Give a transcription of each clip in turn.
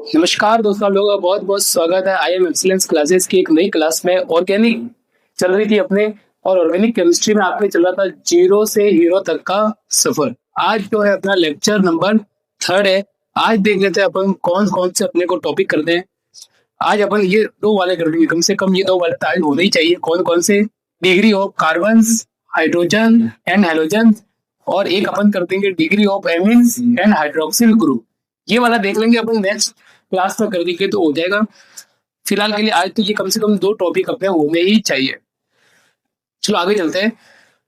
नमस्कार दोस्तों, आप लोगों का बहुत बहुत स्वागत है। आई एम एक्सीलेंस क्लासेस की एक नई क्लास में। ऑर्गेनिक चल रही थी अपने, और ऑर्गेनिक केमिस्ट्री में आपने चल रहा था जीरो से हीरो तक का सफर। आज जो है अपना लेक्चर नंबर थर्ड है। आज देख लेते हैं अपन कौन कौन से अपने को टॉपिक करते हैं। आज अपन ये दो वाले कर देंगे, कम से कम ये दो वाले तो आज होने ही चाहिए। कौन कौन से? Degree of carbon, hydrogen and halogen. और एक अपन कर देंगे degree of एमिन्स and hydroxyl group. ये वाला देख लेंगे अपन, नेक्स्ट क्लास में कर देंगे तो हो जाएगा। फिलहाल के लिए आज तो ये कम से कम दो टॉपिक अपने होने ही चाहिए। चलो आगे चलते हैं।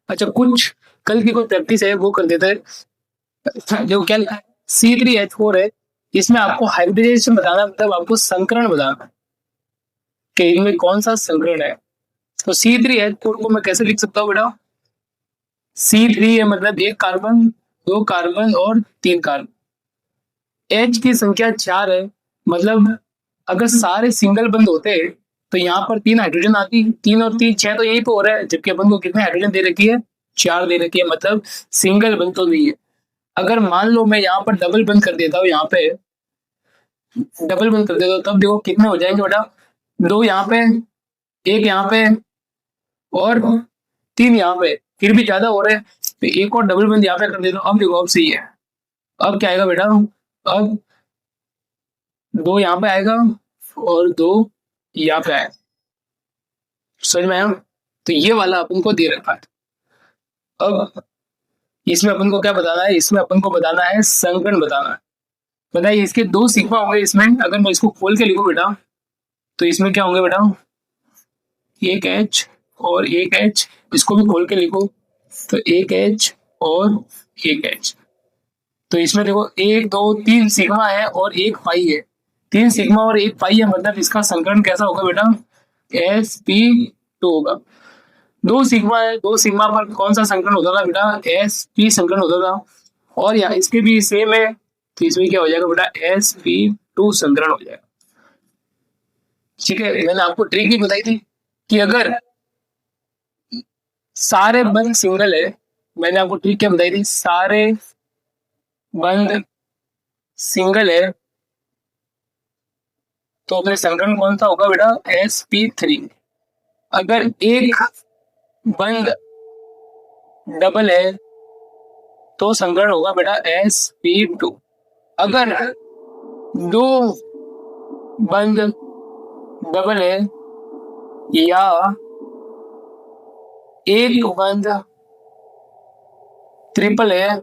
अच्छा, कुछ कल की कोई प्रैक्टिस है वो कर देते हैं। जो क्या लिखा है, C3H4 है। इसमें आपको हाइब्रिडाइजेशन बताना, मतलब आपको संकरण बताना कि इनमें कौन सा संकरण है। तो C3H4 को मैं कैसे लिख सकता हूँ बेटा? C3 है मतलब एक कार्बन, दो कार्बन और तीन कार्बन। H की संख्या 4 है, मतलब अगर सारे सिंगल बंद होते तो यहाँ पर तीन हाइड्रोजन आती। तीन और तीन छह तो यही पे हो रहा है, जबकि अपन को कितने हाइड्रोजन दे रखी है? 4 दे रखी है, मतलब सिंगल बंद तो नहीं है। अगर मान लो मैं यहाँ पर डबल बंद कर देता हूँ, यहाँ पे डबल बंद कर देता हूँ, तब देखो कितने हो जाएंगे बेटा? दो यहाँ पे, एक यहाँ पे और तीन यहाँ पे, फिर भी ज्यादा हो रहे हैं तो एक और डबल बंद यहाँ पे कर देता हूँ। अब देखो, अब सही है। अब क्या आएगा बेटा? अब दो यहाँ पे आएगा और दो यहाँ पे आएगा। समझ में आया? तो ये वाला अपन को दे रखा है। अब इसमें अपन को क्या बताना है? इसमें अपन को बताना है संकरण बताना है। बताइए, इसके दो सिग्मा होंगे इसमें। अगर मैं इसको खोल के लिखूं बेटा, तो इसमें क्या होंगे बेटा? एक एच और एक एच। इसको भी खोल के लिखो तो एक एच और एक एच। तो इसमें देखो एक दो तीन सिग्मा है और एक पाई है। तीन सिग्मा और एक पाई है, मतलब इसका संकरण कैसा होगा बेटा? sp2 होगा। दो सिग्मा है, दो सिग्मा पर कौन सा संकरण होता था बेटा? sp संकरण होता था। और यहाँ इसके भी सेम है, तो इसमें क्या हो जाएगा बेटा? sp2 संकरण हो जाएगा। ठीक है, मैंने आपको ट्रिक भी बताई थी कि अगर सारे बंद सिंगल है, मैंने आपको ट्रिक क्या बताई थी? सारे बंद सिंगल है तो अपने संकरण कौन सा होगा बेटा? sp3। अगर एक बंद डबल है तो संकरण होगा बेटा sp2। अगर दो बंद डबल है या एक बंद ट्रिपल है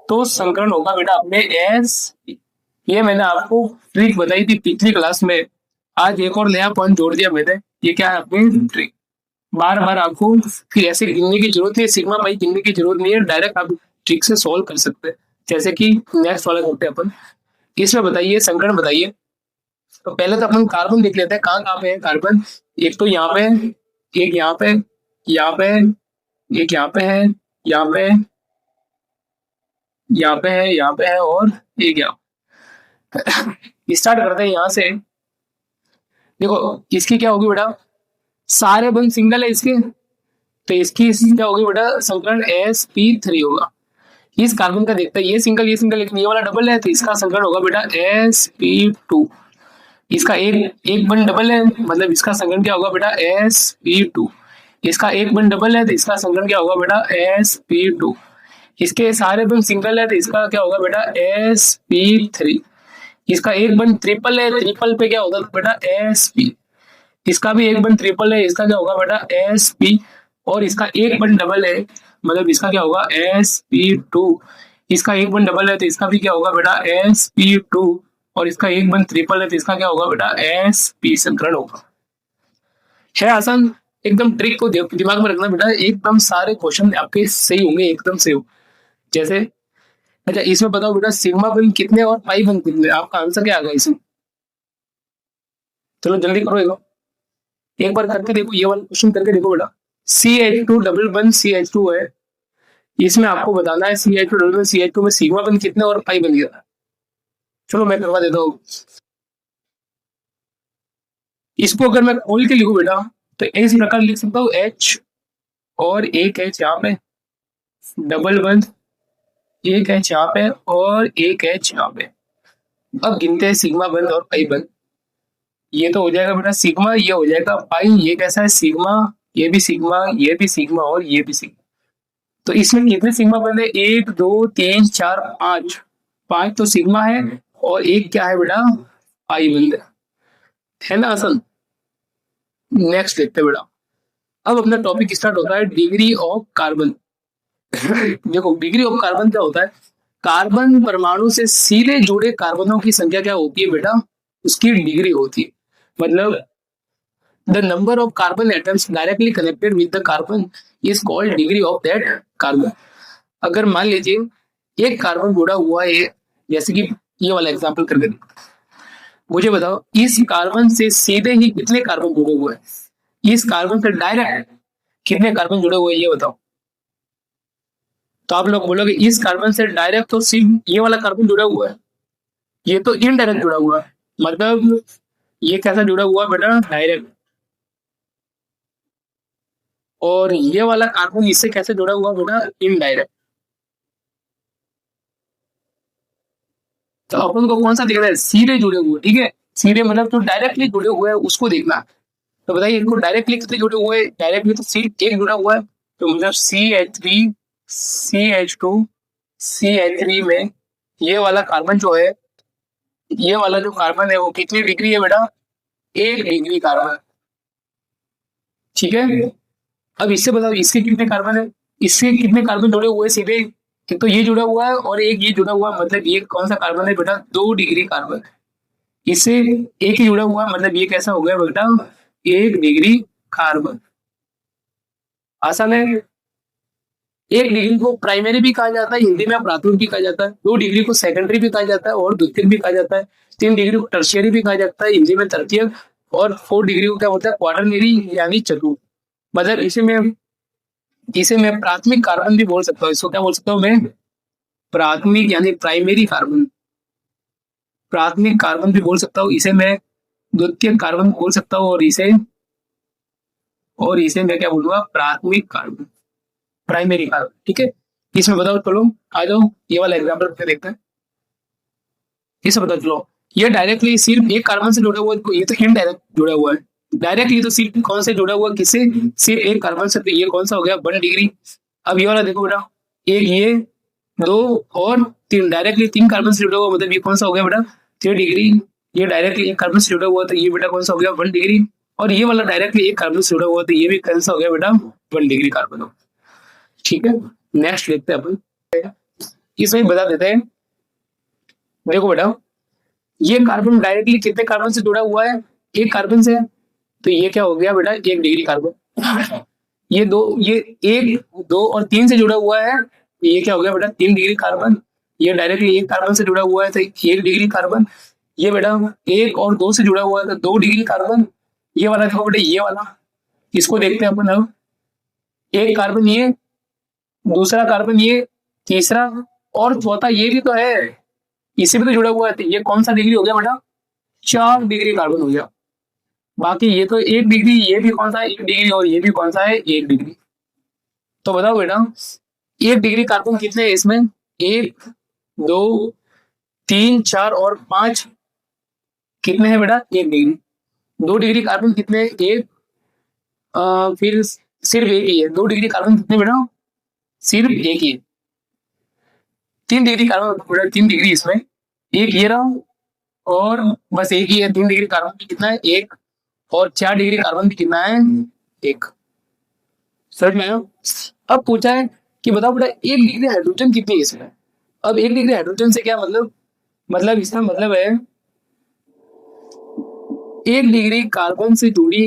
तो संकरण होगा बेटा अपने एस। ये मैंने आपको ट्रिक बताई थी पिछली क्लास में। आज एक और नया पॉइंट जोड़ दिया मैंने। ये क्या है? अपनी ट्रिक। बार बार आपको फिर ऐसे गिनने की जरूरत नहीं है, सिग्मा पाई गिनने की जरूरत नहीं है, डायरेक्ट आप ट्रिक से सॉल्व कर सकते हैं। जैसे कि नेक्स्ट वाला करते हैं अपन। इसमें बताइए, संकरण बताइए। तो पहले तो अपन कार्बन देख लेते हैं, कहाँ कहाँ पे है कार्बन। एक तो यहाँ पे, एक यहाँ पे, यहाँ पे, एक यहाँ पे है, यहाँ पे, यहाँ पे है, यहाँ पे है और एक यहाँ। स्टार्ट करते हैं यहाँ से। देखो इसकी क्या होगी बेटा? सारे बंद सिंगल है इसके, तो इसकी क्या होगी बेटा? संकरण sp3 होगा। इस कार्बन का देखते हैं, ये सिंगल ये सिंगल, लेकिन ये वाला डबल है, तो इसका संकरण होगा बेटा sp2। इसका एक एक बंद डबल है, मतलब इसका संकरण क्या होगा बेटा? sp2। इसका एक बंद डबल है तो इसका संकरण क्या होगा बेटा? sp2। इसके सारे बंद सिंगल है तो इसका क्या होगा बेटा? sp3। इसका एक बंद ट्रिपल है, ट्रिपल पे क्या होगा बेटा? sp। इसका भी एक बंद ट्रिपल है, इसका क्या होगा बेटा? sp। और इसका एक बंद डबल है, मतलब इसका क्या होगा? sp2। इसका एक बंद डबल है तो इसका भी क्या होगा बेटा? sp2। और इसका एक बंद ट्रिपल है तो इसका क्या होगा बेटा? sp संकरण होगा। है आसान। एकदम ट्रिक को दिमाग में रखना बेटा, एकदम सारे क्वेश्चन आपके सही होंगे, एकदम सही हो। जैसे अच्छा, इसमें बताओ बेटा, सिग्मा बंद कितने और पाई बंद कितने? आपका आंसर क्या आ गया इसमें? चलो जल्दी करो एक बार करके देखो, ये वाला क्वेश्चन करके देखो बेटा। CH2 डबल बंद CH2 है, इसमें आपको बताना है CH2 डबल बंद CH2 में सिग्मा बंद कितने और पाई बन गया। चलो मैं करवा देता हूँ। इसको अगर मैं खोल के लिखूं बेटा, तो इस प्रकार लिख सकता हूँ, H और एक H यहाँ पे, डबल बंद एक H यहाँ पे और एक H यहाँ पे। अब गिनते हैं सिग्मा बंद और पाई बंद। ये तो हो जाएगा बेटा सिग्मा, ये हो जाएगा पाई, ये कैसा है सिग्मा, ये भी सिग्मा, ये भी सिग्मा और ये भी सिग्मा। तो इसमें कितने सिग्मा बंद है, 1 2 3 4 5, 5 तो सिग्मा है और एक क्या है बेटा पाई बंद है ना आसान। नेक्स्ट देखते हैं बेटा। अब अपना टॉपिक स्टार्ट होता है डिग्री ऑफ कार्बन। देखो डिग्री ऑफ कार्बन क्या होता है, कार्बन परमाणु से सीधे जुड़े कार्बनों की संख्या क्या होती है बेटा, उसकी डिग्री होती है। मतलब the number of carbon atoms directly connected with the carbon is called degree of that carbon. अगर मान लीजिए एक कार्बन जुड़ा हुआ है, जैसे कि ये वाला एग्जांपल करके मुझे बताओ इस कार्बन से सीधे ही कितने कार्बन जुड़े हुए हैं, इस कार्बन से डायरेक्ट कितने कार्बन जुड़े हुए हैं ये बताओ। तो आप लोग बोलोगे इस कार्बन से डायरेक्ट तो सिर्फ ये वाला कार्बन जुड़ा हुआ है, ये तो इनडायरेक्ट जुड़ा हुआ है। मतलब ये कैसा जुड़ा हुआ है बेटा डायरेक्ट, और ये वाला कार्बन इससे कैसे जुड़ा हुआ बेटा इनडायरेक्ट। तो अपन को कौन सा दिख रहा है, सीधे जुड़े हुए, ठीक है सीधे मतलब जो डायरेक्टली जुड़े हुए हैं उसको देखना। तो बताइए इनको डायरेक्टली कितने जुड़े हुए हैं, डायरेक्टली तो सिर्फ एक जुड़ा हुआ है, तो मतलब CH3 में ये वाला कार्बन जो है, ये वाला जो कार्बन है वो कितनी डिग्री है बेटा, 1 डिग्री कार्बन, ठीक है। अब इससे बताओ इसके कितने कार्बन है, इससे कितने कार्बन जुड़े हुए हैं सीधे, एक तो ये जुड़ा हुआ है और एक ये जुड़ा हुआ है, मतलब ये कौन सा कार्बन है बेटा 2 डिग्री कार्बन। इससे एक ही जुड़ा हुआ है, मतलब ये कैसा हो गया बेटा 1 डिग्री कार्बन। आसान है। 1 डिग्री को प्राइमरी भी कहा जाता है, हिंदी में प्राथमिक भी कहा जाता है, 2 डिग्री को सेकेंडरी भी कहा जाता है और द्वितीयक भी कहा जाता है, 3 डिग्री को टर्शियरी भी कहा जाता है, हिंदी में तृतीयक, और 4 डिग्री को क्या होता है क्वार्टरनरी यानी चतुर्थ। मतलब इसे मैं प्राथमिक कार्बन भी बोल सकता हूँ, इसको क्या बोल सकता हूँ मैं, प्राथमिक यानी प्राइमरी कार्बन, प्राथमिक कार्बन भी बोल सकता हूँ, इसे मैं द्वितीयक कार्बन बोल सकता हूँ, और इसे मैं क्या बोलूंगा प्राथमिक कार्बन, प्राइमरी कार्बन, ठीक है। इसमें बताओ चलो, आ जाओ ये वाला एग्जाम्पल करके देखते हैं। इसे बताओ चलो, ये डायरेक्टली सिर्फ एक कार्बन से जुड़ा हुआ है, ये तो इनडायरेक्ट जुड़ा हुआ है, डायरेक्टली तो सिर्फ कौन से जुड़ा हुआ है, किससे, सिर्फ एक कार्बन से, तो ये कौन सा हो गया 1 डिग्री। अब ये वाला देखो बेटा, एक ये 2 और 3, डायरेक्टली 3 कार्बन से जुड़ा हुआ, मतलब ये कौन सा हो गया बेटा 3 डिग्री। ये डायरेक्टली एक कार्बन से जुड़ा हुआ तो ये बेटा कौन सा हो गया 1 डिग्री, और ये वाला डायरेक्टली एक कार्बन से जुड़ा हुआ तो ये भी कौन सा हो गया बेटा 1 डिग्री कार्बन हो, ठीक है। नेक्स्ट देखते हैं अपन, इसमें बता देते हैं। देखो बेटा ये कार्बन डायरेक्टली कितने कार्बन से जुड़ा हुआ है, एक कार्बन से, तो ये क्या हो गया बेटा 1 डिग्री कार्बन। ये 1 2 और 3 से जुड़ा हुआ है, तो ये क्या हो गया बेटा 3 डिग्री कार्बन। ये डायरेक्टली एक कार्बन से जुड़ा हुआ है तो 1 डिग्री कार्बन। ये बेटा 1 और 2 से जुड़ा हुआ है तो 2 डिग्री कार्बन। ये वाला देखो बेटा, ये वाला इसको देखते हैं अपन अब, एक कार्बन ये, दूसरा कार्बन ये, तीसरा और चौथा ये भी तो है, इसी में तो जुड़ा हुआ है, तो ये कौन सा डिग्री हो गया बेटा 4 डिग्री कार्बन हो गया। बाकी ये तो 1 डिग्री, ये भी कौन सा है 1 डिग्री, और ये भी कौन सा है 1 डिग्री। तो बताओ बेटा 1 डिग्री कार्बन कितने हैं इसमें, 1 2 3 4 और 5, कितने हैं बेटा 1 डिग्री। 2 डिग्री कार्बन कितने हैं, एक, फिर सिर्फ एक ही है, 2 डिग्री कार्बन कितने बेटा सिर्फ एक ही है। 3 डिग्री कार्बन बेटा 3 डिग्री इसमें, एक ये रहा और बस एक ही है, 3 डिग्री कार्बन भी कितना है एक, और 4 डिग्री कार्बन भी कितना है एक। समझ में आया। अब पूछा है कि बताओ बेटा 1 डिग्री हाइड्रोजन कितनी है इसमें। अब 1 डिग्री हाइड्रोजन से क्या मतलब इसका मतलब है 1 डिग्री कार्बन से जुड़ी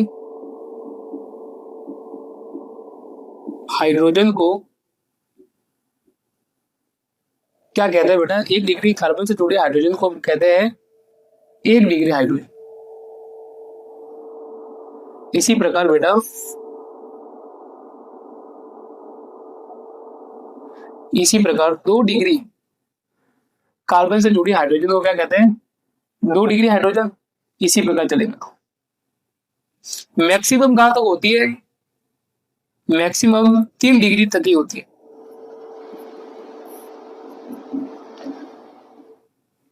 हाइड्रोजन को क्या कहते हैं बेटा, 1 डिग्री कार्बन से जुड़े हाइड्रोजन को कहते हैं 1 डिग्री हाइड्रोजन। इसी प्रकार बेटा इसी प्रकार 2 डिग्री कार्बन से जुड़ी हाइड्रोजन को क्या कहते हैं 2 डिग्री हाइड्रोजन। इसी प्रकार चलेगा। मैक्सिमम कहां तक होती है, मैक्सिमम 3 डिग्री तक ही होती है।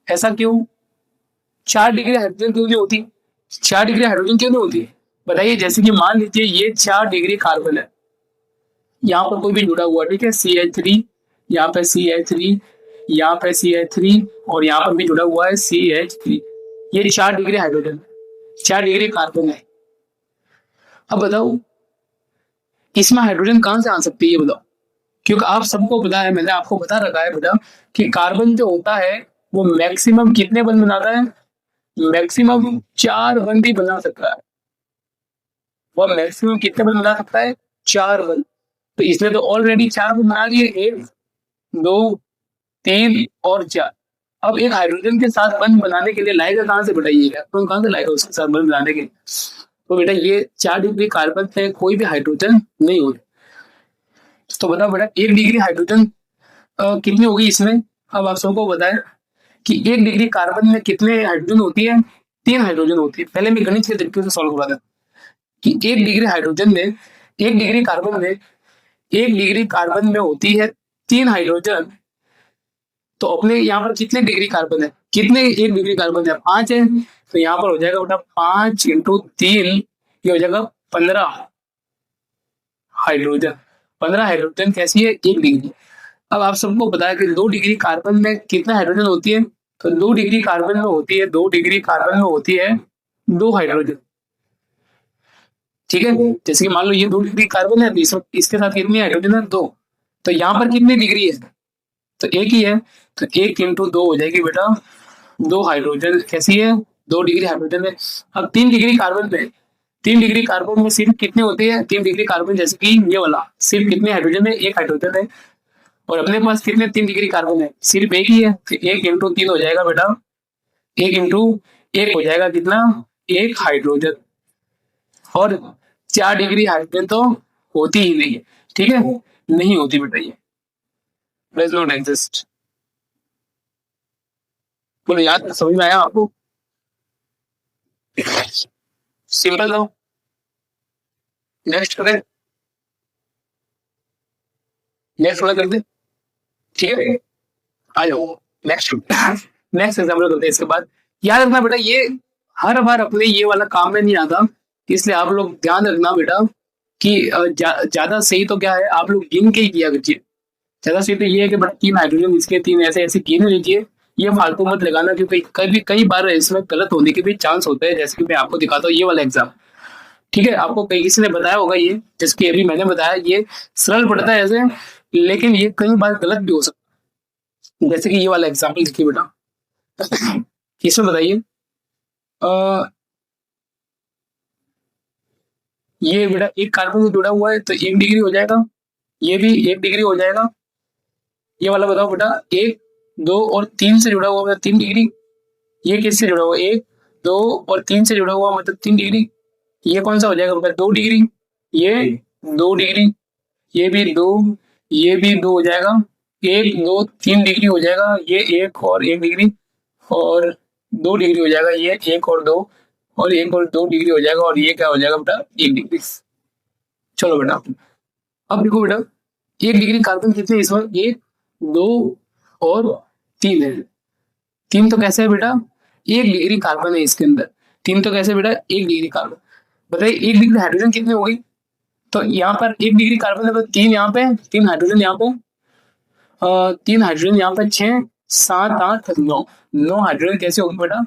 ऐसा क्यों, 4 डिग्री हाइड्रोजन क्यों नहीं होती? 4 डिग्री हाइड्रोजन क्यों नहीं होती बताइए? जैसे कि मान लीजिए ये 4 डिग्री कार्बन है, यहाँ पर कोई भी जुड़ा हुआ, ठीक है, CH3, यहाँ पे CH3, यहाँ पे CH3 और यहाँ पर भी जुड़ा हुआ है CH3। ये 4 डिग्री हाइड्रोजन, 4 डिग्री कार्बन है। अब बताओ इसमें हाइड्रोजन कहाँ से आ सकती है ये बताओ? क्योंकि आप सबको पता है, मैंने आपको बता रखा है बेटा कि कार्बन जो होता है वो मैक्सिमम कितने बंध बनाता है? मैक्सिमम 4 बंध ही बना सकता है। वह मैक्सिमम कितने बंध बना सकता है? 4 बंध। तो इसने तो ऑलरेडी 4 बंध बना लिए, 1 2 3 और 4। अब एक हाइड्रोजन के साथ बंध बनाने के लिए लाएगा कहाँ से बेटा? ये इलेक्ट्रॉन कहाँ से लाएगा उसके साथ बंध बनाने के लिए? तो बेटा ये 4 डिग्री कार्बन से कोई भी हाइड्रोजन नहीं होगा। तो बताओ बेटा 1 डिग्री हाइड्रोजन कितनी होगी इसमें? अब आप सबको बताएं कि 1 डिग्री कार्बन में कितने हाइड्रोजन होती है? 3 हाइड्रोजन होती है। पहले मैं गणित के तरीके से सॉल्व करा था कि 1 डिग्री हाइड्रोजन में, 1 डिग्री कार्बन में, 1 डिग्री कार्बन में होती है 3 हाइड्रोजन। तो अपने यहाँ पर कितने डिग्री कार्बन है? कितने 1 डिग्री कार्बन है? 5 है। तो यहाँ पर हो जाएगा बेटा 5 × 3, ये हो जाएगा 15 हाइड्रोजन। 15 हाइड्रोजन कैसी है? 1 डिग्री। अब आप सबको पता है कि 2 डिग्री कार्बन में कितना हाइड्रोजन होती है? तो 2 डिग्री कार्बन में होती है, 2 डिग्री कार्बन में होती है 2 हाइड्रोजन, ठीक है। जैसे कि मान लो ये 2 डिग्री कार्बन है, इसके साथ कितनी हाइड्रोजन है? 2। तो यहाँ पर कितनी डिग्री है? तो 1 ही है। तो 1 × 2 हो जाएगी बेटा 2 हाइड्रोजन। कैसी है? 2 डिग्री हाइड्रोजन है। अब 3 डिग्री कार्बन पे, 3 डिग्री कार्बन में सिर्फ कितने होते हैं? 3 डिग्री कार्बन जैसे कि ये वाला, सिर्फ कितने हाइड्रोजन है? 1 हाइड्रोजन है। और अपने पास कितने 3 डिग्री कार्बन है? सिर्फ 1 ही है। तो 1 × 3 हो जाएगा बेटा 1 × 1 हो जाएगा कितना? 1 हाइड्रोजन। और 4 डिग्री हाइड्रोजन तो होती ही नहीं है, ठीक है, नहीं होती बेटा, ये डज नॉट एग्जिस्ट। बोलो याद समझ में आया आपको? सिंपल था। नेक्स्ट करें, नेक्स्ट वाला कर दे, ठीक है। आ जाओ नेक्स्ट एग्जाम्पल करते हैं। इसके बाद याद रखना बेटा ये हर बार अपने ये वाला काम में नहीं आता, इसलिए आप लोग ध्यान रखना बेटा कि ज्यादा सही तो क्या है, आप लोग गिन के ही किया कीजिए। ज्यादा सही तो ये है कि बेटा 3 हाइड्रोजन इसके 3 ऐसे ऐसे गिन लीजिए, ये फालतू मत लगाना, क्योंकि कई बार इसमें गलत होने के भी चांस होते हैं। जैसे कि मैं आपको दिखाता हूँ ये वाला एग्जाम, ठीक है, आपको कई किसी ने बताया होगा ये, जिसके अभी मैंने बताया, ये सरल पड़ता है ऐसे, लेकिन ये कई बार गलत भी हो सकता है। जैसे कि ये वाला एग्जाम्पल देखिए बेटा, इसमें बताइए ये बेटा एक कार्बन से जुड़ा हुआ है तो 1 डिग्री हो जाएगा, ये भी 1 डिग्री हो जाएगा। ये वाला बताओ बेटा 1 2 और 3 से जुड़ा हुआ है 3 डिग्री। ये किससे जुड़ा हुआ है? 1 2 और 3 से जुड़ा हुआ मतलब 3 डिग्री। ये कौन सा हो जाएगा बेटा? 2 डिग्री। ये 2 डिग्री, ये भी 2, ये भी 2 हो जाएगा। 1 2 3 डिग्री हो जाएगा, ये 1 और 1 डिग्री, और 2 डिग्री हो जाएगा, ये 1 और 2, और 1 और 2 डिग्री हो जाएगा, और ये क्या हो जाएगा बेटा? 1 डिग्री। चलो बेटा अब देखो बेटा 1 डिग्री कार्बन कितने इसमें? 1 2 और 3 है। 3 तो कैसे है बेटा? 1 डिग्री कार्बन है इसके अंदर। 3 तो कैसे बेटा? 1 डिग्री कार्बन। बताइए 1 डिग्री हाइड्रोजन कितनी हो गई? तो यहाँ पर 1 डिग्री कार्बन है तो 3 यहाँ पे, 3 हाइड्रोजन यहाँ पे, 3 हाइड्रोजन यहाँ पे, 6 7 8 9 9 हाइड्रोजन कैसे होगी बेटा?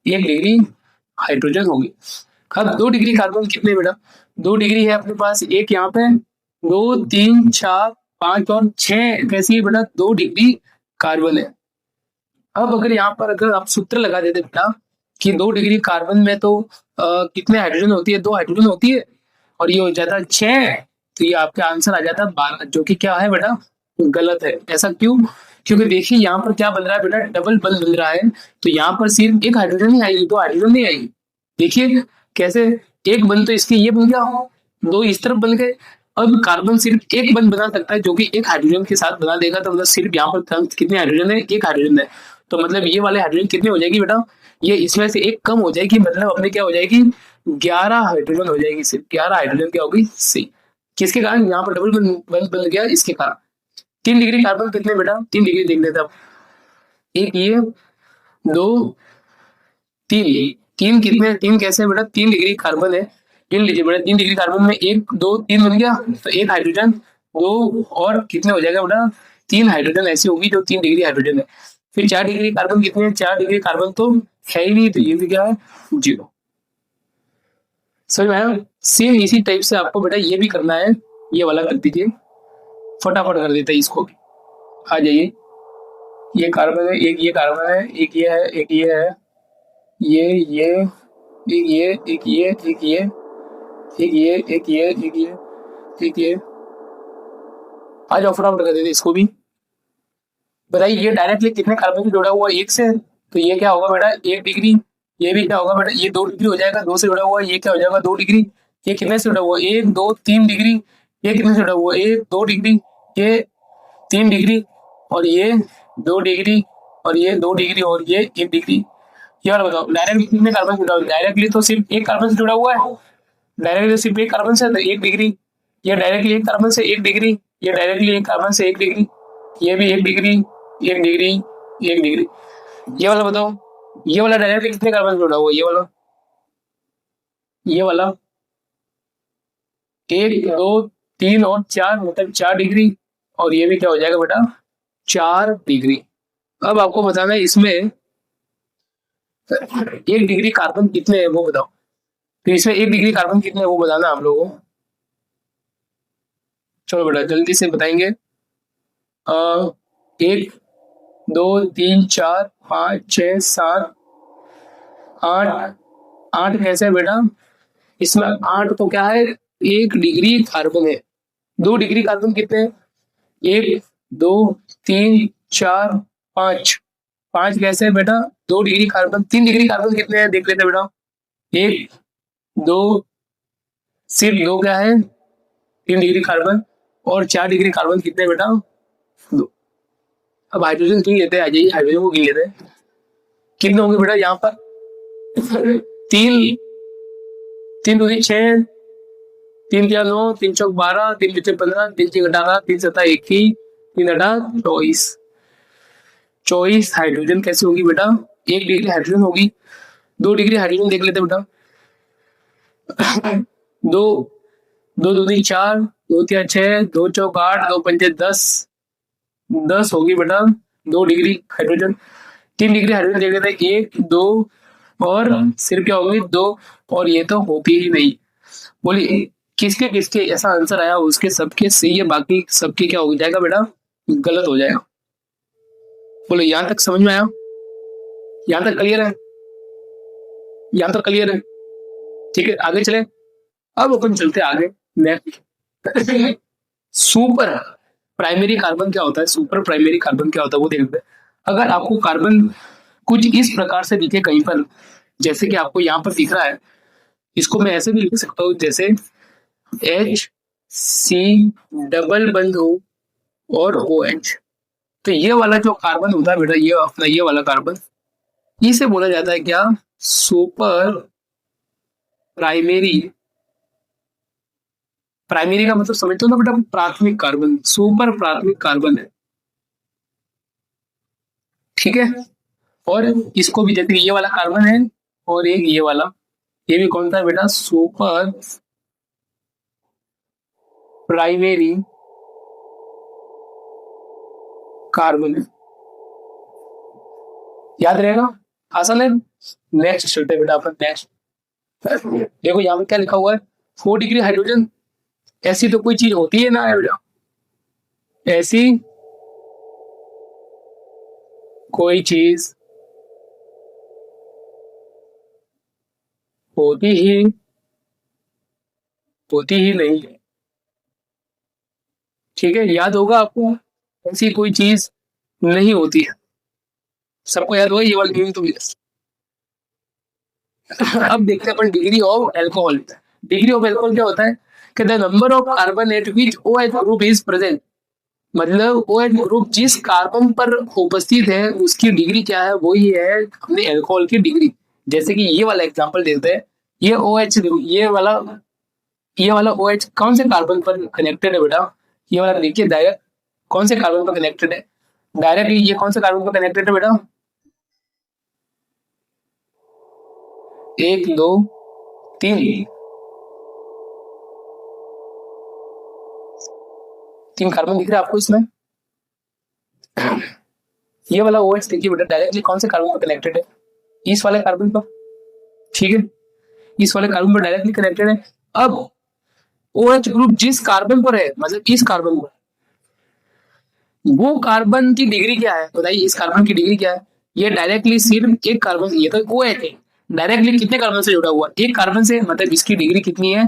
1 डिग्री हाइड्रोजन होगी। अब 2 डिग्री कार्बन कितने बेटा? 2 डिग्री है अपने पास, एक यहाँ पे, 2 3 4 5 और 6 कैसी है बेटा? 2 डिग्री कार्बन है। अब अगर यहाँ पर अगर आप सूत्र लगा देते बेटा कि 2 डिग्री कार्बन में तो कितने हाइड्रोजन होती है? 2 हाइड्रोजन होती है, और ये हो जाता है 6, तो ये आपका आंसर आ जाता है 12, जो कि क्या है बेटा? गलत है। ऐसा क्यों? क्योंकि देखिए यहाँ पर क्या बन रहा है बेटा? डबल बंध बन रहा है। तो यहाँ पर सिर्फ 1 हाइड्रोजन नहीं आएगी, 2 हाइड्रोजन नहीं आएगी। देखिए कैसे, एक बंध तो इसके ये बन गया, 2 इस तरफ बन गए। अब कार्बन सिर्फ 1 बंध बना सकता है, जो कि 1 हाइड्रोजन के साथ बना देगा। तो मतलब सिर्फ यहाँ पर कितने हाइड्रोजन है? 1 हाइड्रोजन है। तो मतलब ये वाले हाइड्रोजन कितने हो जाएगी बेटा? ये इसमें से 1 कम हो जाएगी, मतलब अपने क्या हो जाएगी? 11 हाइड्रोजन हो जाएगी। सिर्फ 11 हाइड्रोजन क्या होगी? सी। किसके कारण? यहाँ पर डबल बन गया, इसके कारण। 3 डिग्री कार्बन कितने बेटा? 3 डिग्री देख लेते हैं। एक ये, 2 तीन। तीन कितने, तीन कैसे बेटा, 3 डिग्री कार्बन है, गिन लीजिए बेटा, 3 डिग्री कार्बन में 1 2 3 बन गया, तो एक हाइड्रोजन, दो और कितने हो जाएगा बेटा, 3 हाइड्रोजन ऐसी होगी जो 3 डिग्री हाइड्रोजन है। फिर 4 डिग्री कार्बन कितने हैं, 4 डिग्री कार्बन तो है ही नहीं, तो ये भी क्या है, 0। समझ में आया। सेम इसी टाइप से आपको बेटा ये भी करना है, ये वाला कर दीजिए, फटाफट कर देते हैं इसको भी। आ जाइए, ये कार्बन है, एक ये कार्बन है, एक ये है, एक ये है, ये एक ये, एक ये, एक ये, एक ये, एक ये, एक ये, एक ये। आ जाओ फटाफट कर देते इसको भी। बताइए ये डायरेक्टली कितने कार्बन से जुड़ा हुआ है, एक से, तो ये क्या होगा बेटा, 1 डिग्री। ये भी क्या होगा बेटा, ये 2 डिग्री हो जाएगा, दो से जुड़ा हुआ है, ये क्या हो जाएगा, 2 डिग्री। ये कितने से जुड़ा हुआ है, 1 2 3 डिग्री। ये कितने से जुड़ा हुआ है, 1 2 डिग्री, ये 3 डिग्री, और ये 2 डिग्री, और ये 2 डिग्री, और ये 1 डिग्री। ये वाला बताओ डायरेक्टली कितने कार्बन से जुड़ा हुआ है, डायरेक्टली तो सिर्फ एक कार्बन से जुड़ा हुआ है, डायरेक्टली सिर्फ एक कार्बन से, तो 1 डिग्री। ये डायरेक्टली एक कार्बन से 1 डिग्री, ये डायरेक्टली एक कार्बन से 1 डिग्री, ये भी 1 डिग्री, 1 डिग्री, 1 डिग्री। ये वाला बताओ, ये वाला डायरेक्टली कितने कार्बन से जुड़ा हुआ है, ये वाला 1 2 3 और 4, मतलब 4 डिग्री, और ये भी क्या हो जाएगा बेटा, 4 डिग्री। अब आपको बताना है इसमें 1 डिग्री कार्बन कितने हैं वो बताओ, तो इसमें 1 डिग्री कार्बन कितने हैं वो बताना आप लोगों को। चलो बेटा जल्दी से बताएंगे। 1 2 3 4 5 6 7 8। 8 कैसे है बेटा, इसमें 8 तो क्या है, 1 डिग्री कार्बन है। 2 डिग्री कार्बन कितने हैं, 1 2 3 4 5। 5 कैसे है बेटा, 2 डिग्री कार्बन। 3 डिग्री कार्बन कितने हैं देख लेते हैं बेटा, 1 2, सिर्फ 2 क्या है, 3 डिग्री कार्बन, और 4 डिग्री कार्बन कितने हैं बेटा, 2। अब हाइड्रोजन गिन लेते हैं, आ जाइए हाइड्रोजन को गिन लेते हैं, कितने होंगे बेटा यहाँ पर, 3 3 दूनी 6, 3 क्या 9, 3 चौक 12, 3 पीछे 15, 3 छह 18, 3 सत्ता 21, 3 18 24। 24 हाइड्रोजन कैसे होगी बेटा, 1 डिग्री हाइड्रोजन होगी। 2 डिग्री हाइड्रोजन देख लेते बेटा, दो, 2 दूनी 4, 2 तिया 6, 2 चौक 8, 2 पंजे 10, 10 होगी बेटा 2 डिग्री हाइड्रोजन। 3 डिग्री हाइड्रोजन देख लेते हैं, 1 2, और सिर्फ क्या होगी 2, और ये तो होती ही नहीं। बोलिए किसके किसके ऐसा आंसर आया, उसके सबके सही है, बाकी सबके क्या हो जाएगा बेटा, गलत हो जाएगा। बोलो यहां तक समझ में आया, यहां तक क्लियर है, यहां तक क्लियर है, ठीक है आगे चले। अब अपन चलते आगे नेक्स्ट। सुपर प्राइमरी कार्बन क्या होता है, सुपर प्राइमरी कार्बन क्या होता है वो देखते हैं। अगर आपको कार्बन कुछ इस प्रकार से दिखे कहीं पर, जैसे कि आपको यहाँ पर दिख रहा है, इसको मैं ऐसे भी लिख सकता हूँ जैसे H C बंद हो और OH। तो ये वाला जो कार्बन होता है बेटा, ये अपना ये वाला कार्बन, इसे बोला जाता है क्या, सुपर प्राइमरी। प्राइमरी का मतलब समझते हो ना बेटा, प्राथमिक कार्बन, सुपर प्राथमिक कार्बन है, ठीक है। और इसको भी जैसे ये वाला कार्बन है, और एक ये वाला, ये भी कौन सा है बेटा, सुपर प्राइमरी कार्बन है, याद रहेगा, आसान है। नेक्स्ट चलते हैं बेटा अपन, नेक्स्ट देखो यहाँ पे क्या लिखा हुआ है, 4 डिग्री हाइड्रोजन। ऐसी तो कोई चीज होती है ना बेटा, ऐसी कोई चीज होती ही नहीं है, ठीक है, याद होगा आपको, ऐसी कोई चीज नहीं होती है, सबको याद होगा ये वाली मीनिंग तो भी। अब देखते हैं अपन degree of alcohol. Degree of alcohol क्या होता है कि the number of carbon at which OH group is present, मतलब OH ग्रुप जिस कार्बन पर उपस्थित है उसकी डिग्री क्या है, वही है अपने एल्कोहल की डिग्री। जैसे कि ये वाला एग्जांपल देते हैं, ये OH, ये वाला OH कौन से कार्बन पर कनेक्टेड है बेटा, ये वाला देखिए डायरेक्ट कौन से कार्बन पर कनेक्टेड है, डायरेक्ट ये कौन से कार्बन पर कनेक्टेड है बेटा, 1 2 3 3 कार्बन दिख रहे हैं आपको इसमें। ये वाला OH देखिए बेटा डायरेक्टली कौन से कार्बन पर कनेक्टेड है, इस वाले कार्बन पर, ठीक है, इस वाले कार्बन पर डायरेक्टली कनेक्टेड है। अब OH ग्रुप जिस कार्बन पर है, मतलब इस कार्बन पर, वो कार्बन की डिग्री क्या है बताइए, इस कार्बन की डिग्री क्या है। ये डायरेक्टली सिर्फ एक कार्बन, ये तो OH है, डायरेक्टली कितने कार्बन से जुड़ा हुआ, एक कार्बन से, मतलब इसकी डिग्री कितनी है,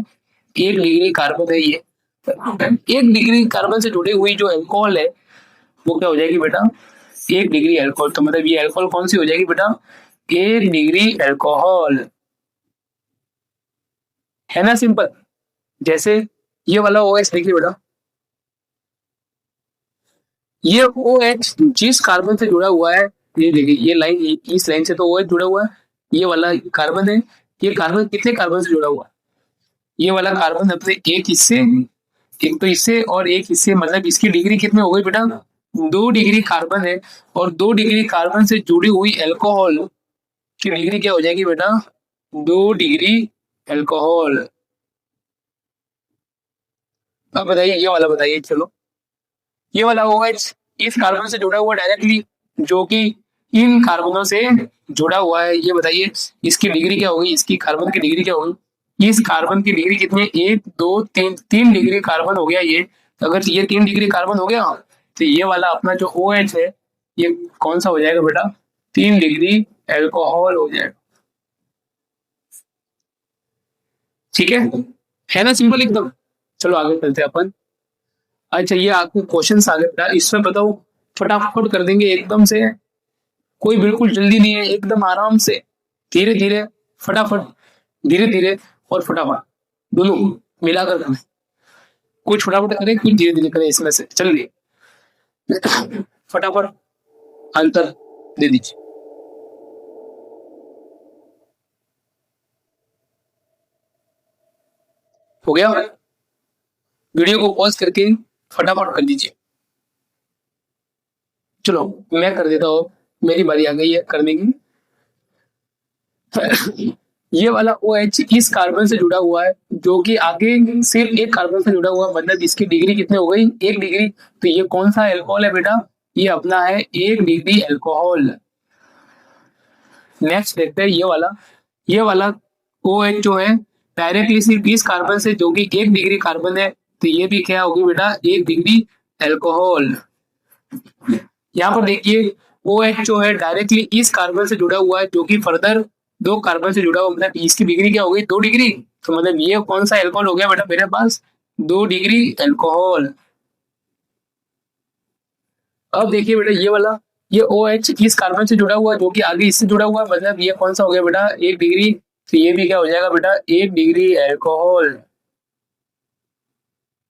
1 डिग्री कार्बन है ये। 1 डिग्री कार्बन से जुड़ी हुई जो एल्कोहल है वो क्या हो जाएगी बेटा, 1 डिग्री एल्कोहल। तो मतलब ये एल्कोहल कौन सी हो जाएगी बेटा, 1 डिग्री एल्कोहल, है ना सिंपल। जैसे ये वाला OH देखिए बेटा, ये OH जिस कार्बन से जुड़ा हुआ है, ये देखिए ये लाइन, इस लाइन से तो OH जुड़ा हुआ है, ये वाला कार्बन है, ये कार्बन कितने कार्बन से जुड़ा हुआ है, ये वाला कार्बन अपने एक हिस्से, एक तो इससे और एक इससे, मतलब इसकी डिग्री कितनी हो गई बेटा, 2 डिग्री कार्बन है, और 2 डिग्री कार्बन से जुड़ी हुई एल्कोहल की डिग्री क्या हो जाएगी बेटा, 2 डिग्री एल्कोहल। अब बताइए ये वाला बताइए, चलो ये वाला OH इस कार्बन से जुड़ा हुआ डायरेक्टली, जो कि इन कार्बनों से जुड़ा हुआ है, ये बताइए इसकी डिग्री क्या होगी, इसकी कार्बन की डिग्री क्या होगी, इस कार्बन की डिग्री कितनी है, 1 2 3 3 डिग्री कार्बन हो गया ये। अगर ये 3 डिग्री कार्बन हो गया तो ये वाला अपना जो OH है ये कौन सा हो जाएगा बेटा, 3 डिग्री एल्कोहल हो जाएगा, ठीक है ना सिंपल एकदम। चलो आगे चलते हैं अपन। अच्छा ये आपको क्वेश्चन आ गए बेटा, इसमें बताओ फटाफट कर देंगे एकदम से, कोई बिल्कुल जल्दी नहीं है, एकदम आराम से, धीरे धीरे, फटाफट, धीरे धीरे और फटाफट दोनों मिलाकर करें, कुछ फटाफट करें कुछ धीरे धीरे करें, इसमें से चलिए फटाफट आंसर दे दीजिए। हो गया, वीडियो को पॉज करके फटाफट कर दीजिए। चलो मैं कर देता हूँ, मेरी बारी आ गई है करने की। ये वाला OH इस कार्बन से जुड़ा हुआ है, जो कि आगे सिर्फ एक कार्बन से जुड़ा हुआ है, मतलब इसकी डिग्री कितनी हो गई, 1 डिग्री। तो ये कौन सा एल्कोहल है बेटा, ये अपना है 1 डिग्री एल्कोहल। नेक्स्ट देखते हैं ये वाला OH जो है डायरेक्टली सिर्फ इस कार्बन से, जो कि 1 डिग्री कार्बन है, तो ये भी क्या होगी बेटा, 1 डिग्री एल्कोहल। यहाँ पर देखिए OH जो है डायरेक्टली इस कार्बन से जुड़ा हुआ है, जो कि फर्दर 2 कार्बन से जुड़ा हुआ, मतलब इसकी डिग्री क्या हो गई, 2 डिग्री। तो मतलब ये कौन सा एल्कोहल हो गया बेटा मेरे पास, 2 डिग्री एल्कोहल। अब देखिए बेटा ये OH इस कार्बन से जुड़ा हुआ है, जो कि आगे इससे जुड़ा हुआ है, मतलब ये कौन सा हो गया बेटा, 1 डिग्री। तो ये भी क्या हो जाएगा बेटा, 1 डिग्री एल्कोहल।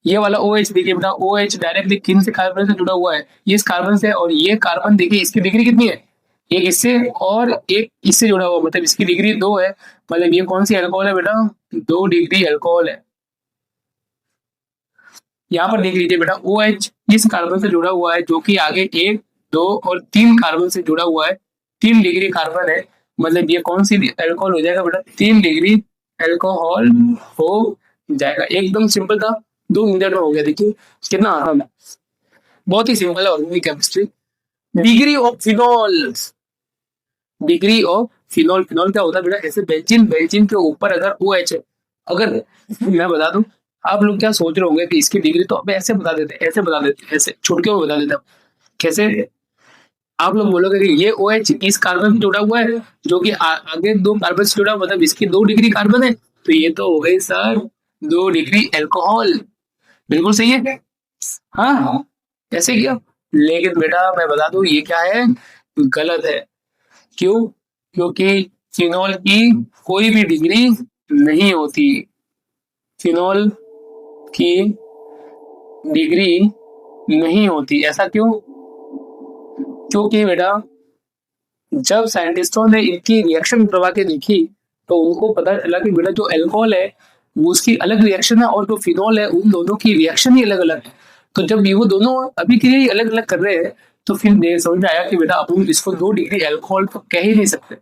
ये वाला OH देखिए बेटा, OH डायरेक्टली किन से कार्बन से जुड़ा हुआ है, ये इस कार्बन से, और ये कार्बन देखिए इसकी डिग्री कितनी है, एक इससे और एक इससे जुड़ा हुआ, मतलब इसकी डिग्री 2 है, मतलब ये कौन सी अल्कोहल है बेटा, 2 डिग्री अल्कोहल है। यहाँ पर देख लीजिए बेटा OH इस कार्बन से जुड़ा हुआ है, जो कि आगे 1 2 और 3 कार्बन से जुड़ा हुआ है, 3 डिग्री कार्बन है, मतलब ये कौन सी अल्कोहल हो जाएगा बेटा, 3 डिग्री अल्कोहल हो जाएगा। एकदम सिंपल था, 2 मिनट में हो गया, देखिए कितना आसान है, बहुत ही सिंपल है organic chemistry. Degree of phenol, degree of phenol, phenol क्या होता है बेटा, ऐसे बेंजीन के ऊपर अगर OH है, अगर मैं बता दूं, आप लोग क्या सोच रहे होंगे कि इसकी डिग्री तो अब ऐसे बता देते, ऐसे छुटकियों में बता देते, कैसे, आप लोग बोलोगे कि ये OH इस कार्बन से जुड़ा हुआ है, जो कि आगे 2 कार्बन से जुड़ा, मतलब इसकी 2 डिग्री कार्बन है, तो ये तो हो गई सर 2 डिग्री एल्कोहल। बिल्कुल सही है, हाँ ऐसे किया। लेकिन बेटा मैं बता दूं ये क्या है, गलत है। क्यों, क्योंकि फिनॉल की कोई भी डिग्री नहीं होती, फिनॉल की डिग्री नहीं होती। ऐसा क्यों, क्योंकि बेटा जब साइंटिस्टों ने इनकी रिएक्शन करवा के देखी, तो उनको पता चला कि बेटा जो अल्कोहल है वो उसकी अलग रिएक्शन है, और जो फिनॉल है उन दोनों की रिएक्शन ही अलग अलग है। तो जब ये वो दोनों अभिक्रिया अलग अलग कर रहे हैं, तो फिर समझ में आया कि बेटा अपन इसको 2 डिग्री अल्कोहल तो कह ही नहीं सकते।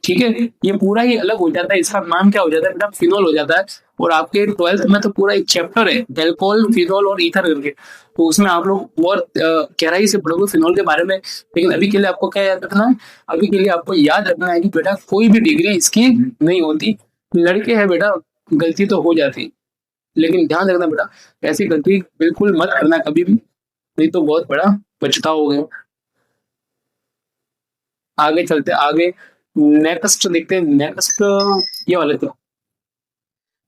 ठीक है, ये पूरा ही अलग हो जाता है, इसका नाम क्या हो जाता है बेटा, फिनोल हो जाता है। और आपके 12th में तो पूरा एक चैप्टर है एल्कोहल, फिनोल और ईथर करके, तो उसमें आप लोग बहुत गहराई से पढ़ोगे फिनोल के बारे में। लेकिन अभी के लिए आपको क्या याद रखना है, अभी के लिए आपको याद रखना है कि बेटा कोई भी डिग्री इसकी नहीं होती। लड़के हैं बेटा, गलती तो हो जाती, लेकिन ध्यान रखना बेटा ऐसी गलती बिल्कुल मत करना कभी भी, नहीं तो बहुत बड़ा पछताओगे। आगे चलते आगे, नेक्स्ट देखते हैं, नेक्स्ट ये वाले तो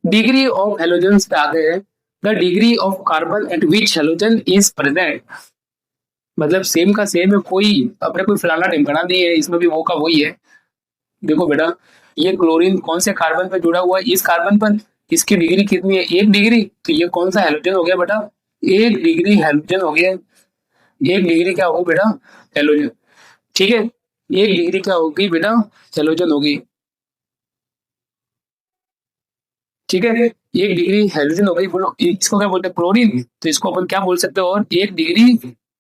डिग्री ऑफ हेलोजेंस पे आ गए हैं। The degree of carbon at which halogen is present, मतलब सेम का सेम है, कोई अपने कोई फलाना ढिमकाना नहीं है, इसमें भी वो का वही है। देखो बेटा, ये क्लोरीन कौन से कार्बन पे जुड़ा हुआ है, इस कार्बन पर, इसकी डिग्री कितनी है, 1 डिग्री। तो ये कौन सा हेलोजन हो गया बेटा, 1 डिग्री हेलोजन हो गया। 1 डिग्री क्या होगा बेटा, हेलोजन। ठीक है, 1 डिग्री क्या होगी बेटा, हेलोजन होगी। ठीक है, 1 डिग्री हेलोजन हो गई। बोलो इसको क्या बोलते हैं, क्लोरीन, तो इसको अपन क्या बोल सकते हैं, और 1 डिग्री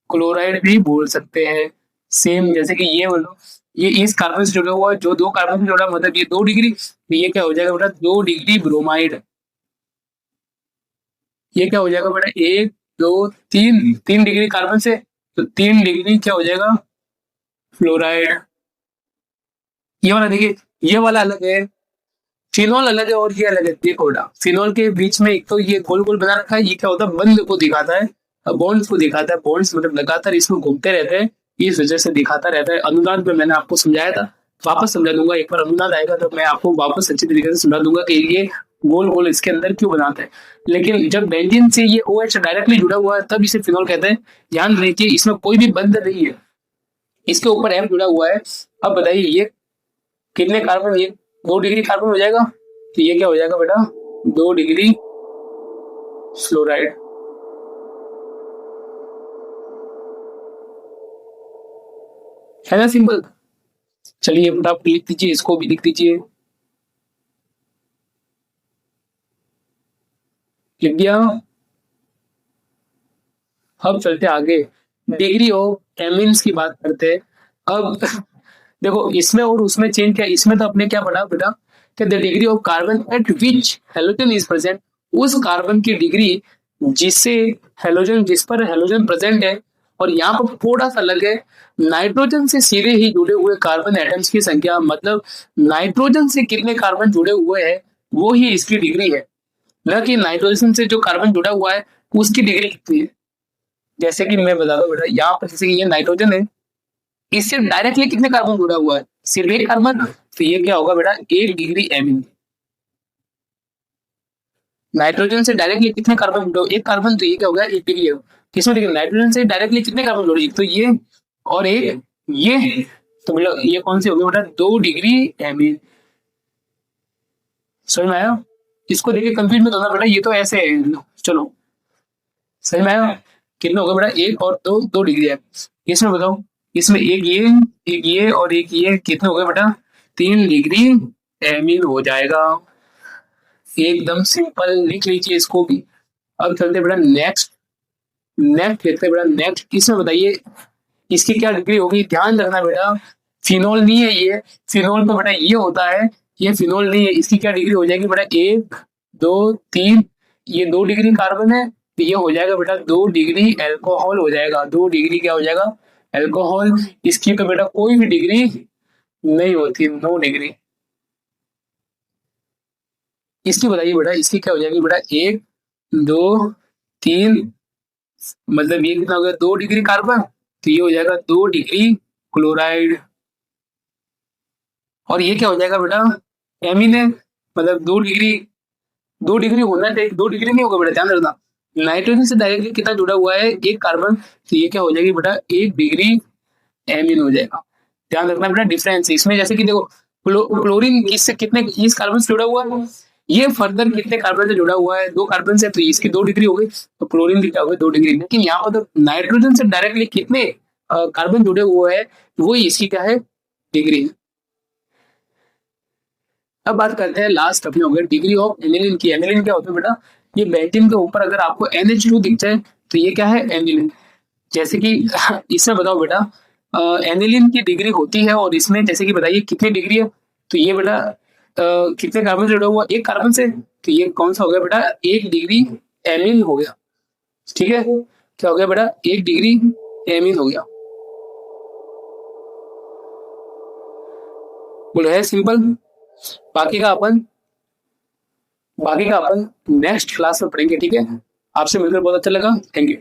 क्लोराइड भी बोल सकते हैं। सेम जैसे कि ये बोलो, ये इस कार्बन से जुड़ा हुआ है, जो 2 कार्बन से जुड़ा मतलब ये 2 डिग्री, तो ये क्या हो जाएगा बेटा, 2 डिग्री ब्रोमाइड। ये क्या हो जाएगा बेटा, 1 2 3, 3 डिग्री कार्बन से, तो 3 डिग्री क्या हो जाएगा, फ्लोराइड। ये वाला देखिए, ये वाला अलग है, फिनोल अलग है और ये अलग है। देखो बेटा, फिनोल के बीच में एक तो ये गोल गोल बना रखा है, ये क्या होता है, बंद को दिखाता है, बॉन्ड्स को दिखाता है। बॉन्ड्स मतलब लगातार इसमें घूमते रहते हैं, इस वजह से दिखाता रहता है। अनुनाद में मैंने आपको समझाया था, वापस समझा दूंगा, एक बार अनुनाद आएगा तो मैं आपको वापस अच्छी तरीके से समझा दूंगा कि ये गोल गोल इसके अंदर क्यों बनाते हैं। लेकिन जब बेंजीन से ये OH डायरेक्टली जुड़ा हुआ है तब इसे फिनोल कहते हैं। ध्यान रखिए, इसमें कोई भी बंध नहीं है, इसके ऊपर M जुड़ा हुआ है। अब बताइए ये कितने कार्बन, ये 2 डिग्री कार्बन हो जाएगा, तो ये क्या हो जाएगा बेटा, 2 डिग्री फ्लोराइड। है ना सिंपल। चलिए फटाफट लिख दीजिए, इसको भी लिख दीजिए, लिख दिया। अब चलते आगे, डिग्री ऑफ एमिन्स की बात करते हैं। अब देखो इसमें और उसमें चेंज क्या, इसमें तो अपने क्या पढ़ा बेटा कि the degree of carbon at which halogen is present, उस कार्बन की डिग्री जिससे हेलोजन, जिस पर हेलोजन प्रेजेंट है। और यहाँ पर थोड़ा सा अलग है, नाइट्रोजन से सीधे ही जुड़े हुए कार्बन एटम्स की संख्या, मतलब नाइट्रोजन से कितने कार्बन जुड़े हुए हैं वो ही इसकी डिग्री है, न कि नाइट्रोजन से जो कार्बन जुड़ा हुआ है उसकी डिग्री कितनी है। जैसे कि मैं बता दूं बेटा, यहाँ पर जैसे कि ये नाइट्रोजन है, इससे डायरेक्टली कितने कार्बन जुड़ा हुआ है, सिर्फ 1 कार्बन, तो ये क्या होगा बेटा, 1 डिग्री एमिन। नाइट्रोजन से डायरेक्टली कितने कार्बन जुड़े, 1 कार्बन, तो ये क्या होगा, 1 डिग्री। किसमें देखिए, नाइट्रोजन से डायरेक्टली कितने कार्बन जुड़े, एक तो ये और एक ये, तो मतलब ये कौन सी होगी बेटा, 2 डिग्री एमिन। समझ में आया, इसको देखिए कंफ्यूज मत होना बेटा, ये तो ऐसे है। चलो सही में आया, कितना होगा बेटा, 1 और 2 2 डिग्री है। इसमें बताओ, इसमें एक ये और एक ये, कितने हो गए बेटा, 3 डिग्री एमिन हो जाएगा। एकदम सिंपल, लिख लीजिए इसको भी। अब चलते बेटा नेक्स्ट, नेक्स्ट देखते बेटा, नेक्स्ट इसमें बताइए इसकी क्या डिग्री होगी। ध्यान रखना बेटा, फिनोल नहीं है ये, फिनोल तो बेटा ये होता है, ये फिनोल नहीं है। इसकी क्या डिग्री हो जाएगी बेटा, 1 2 3, ये 2 डिग्री कार्बन है, तो ये हो जाएगा बेटा 2 डिग्री एल्कोहल हो जाएगा। 2 डिग्री क्या हो जाएगा, एल्कोहल। इसकी तो बेटा कोई भी डिग्री नहीं होती, 9 डिग्री। इसकी बताइए बेटा, इसकी क्या हो जाएगी बेटा, 1 2 3, मतलब ये कितना हो गया, 2 डिग्री कार्बन, तो ये हो जाएगा 2 डिग्री क्लोराइड। और ये क्या हो जाएगा बेटा, एमीन है, मतलब 2 डिग्री, 2 डिग्री होना चाहिए, 2 डिग्री नहीं होगा बेटा, ध्यान रखना। नाइट्रोजन से डायरेक्टली कितना जुड़ा हुआ है, 1 कार्बन, तो ये क्या हो जाएगी बेटा, 1 डिग्री एमीन हो जाएगा। ध्यान रखना बेटा डिफरेंस इसमें, जैसे कि देखो क्लोरीन किससे, कितने, इस कार्बन से जुड़ा हुआ है, ये फर्दर कितने कार्बन से जुड़ा हुआ है, 2 कार्बन से, तो इसकी 2 डिग्री हो गई, तो क्लोरीन की क्या हो गई, 2 डिग्री। लेकिन यहाँ पर तो नाइट्रोजन से डायरेक्टली कितने कार्बन जुड़े हुए हैं, वही इसकी क्या है, डिग्री। अब बात करते हैं लास्ट अपने हो गए डिग्री ऑफ एनिलीन की। एनिलीन क्या होता है बेटा, ये बेंजीन के ऊपर अगर आपको NH2 दिख जाए तो ये क्या है, एनिलीन। जैसे कि इसमें बताओ बेटा, एनिलीन की डिग्री होती है, और इसमें जैसे कि बताइए कितनी डिग्री है, तो ये बेटा कितने कार्बन से जुड़ा हुआ, एक कार्बन से, तो ये कौन सा हो गया बेटा, 1 डिग्री एमीन हो गया। ठीक है, क्या हो गया बेटा, 1 डिग्री एमीन हो गया। बोलो है सिंपल। बाकी का अपन नेक्स्ट क्लास में पढ़ेंगे। ठीक है, आपसे मिलकर बहुत अच्छा लगा, थैंक यू।